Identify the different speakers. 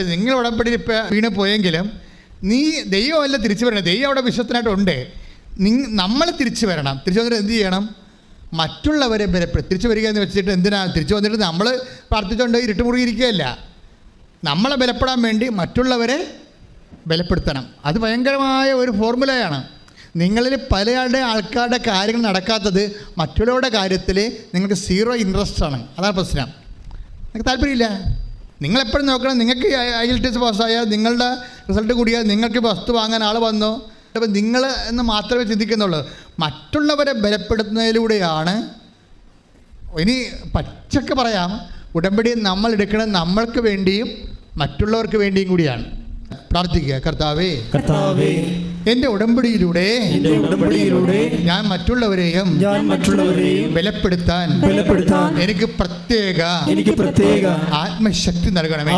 Speaker 1: നിങ്ങൾ ഉടമ്പടി വീണ് പോയെങ്കിലും നീ ദൈവമല്ല തിരിച്ചു വരണം. ദൈവം അവിടെ വിശ്വസ്തനായിട്ടുണ്ട്. നമ്മൾ തിരിച്ചു വരണം. തിരിച്ചു വന്നിട്ട് എന്ത് ചെയ്യണം? മറ്റുള്ളവരെ തിരിച്ചു വരിക എന്ന് വെച്ചിട്ട് എന്തിനാണ് തിരിച്ചു വന്നിട്ട് നമ്മൾ പ്രാർത്ഥിച്ചുകൊണ്ട് ഇരുട്ടുമുറിയിരിക്കുകയല്ല. നമ്മളെ ബലപ്പെടാൻ വേണ്ടി മറ്റുള്ളവരെ ബലപ്പെടുത്തണം. അത് ഭയങ്കരമായ ഒരു ഫോർമുലയാണ്. നിങ്ങളിൽ പല ആൾക്കാരുടെ കാര്യങ്ങൾ നടക്കാത്തത് മറ്റുള്ളവരുടെ കാര്യത്തിൽ നിങ്ങൾക്ക് സീറോ ഇൻട്രസ്റ്റ് ആണ്. അതാണ് പ്രശ്നം. നിങ്ങൾക്ക് താല്പര്യമില്ല. നിങ്ങളെപ്പോഴും നോക്കണം, നിങ്ങൾക്ക് IELTS പാസ്സായാൽ നിങ്ങളുടെ റിസൾട്ട് കൂടിയാൽ നിങ്ങൾക്ക് വസ്തു വാങ്ങാൻ ആൾ വന്നോ, അപ്പം നിങ്ങൾ എന്ന് മാത്രമേ ചിന്തിക്കുന്നുള്ളൂ. മറ്റുള്ളവരെ ബലപ്പെടുത്തുന്നതിലൂടെയാണ്. ഇനി പച്ചക്ക് പറയാം, ഉടമ്പടി നമ്മൾ എടുക്കുന്നത് നമ്മൾക്ക് വേണ്ടിയും മറ്റുള്ളവർക്ക് വേണ്ടിയും കൂടിയാണ്. പ്രാർത്ഥിക്കുക. കർത്താവേ, എൻ്റെ ഉടമ്പടിയിലൂടെ ഞാൻ മറ്റുള്ളവരെയും ബലപ്പെടുത്താൻ എനിക്ക് പ്രത്യേക ആത്മശക്തി നൽകണമേ.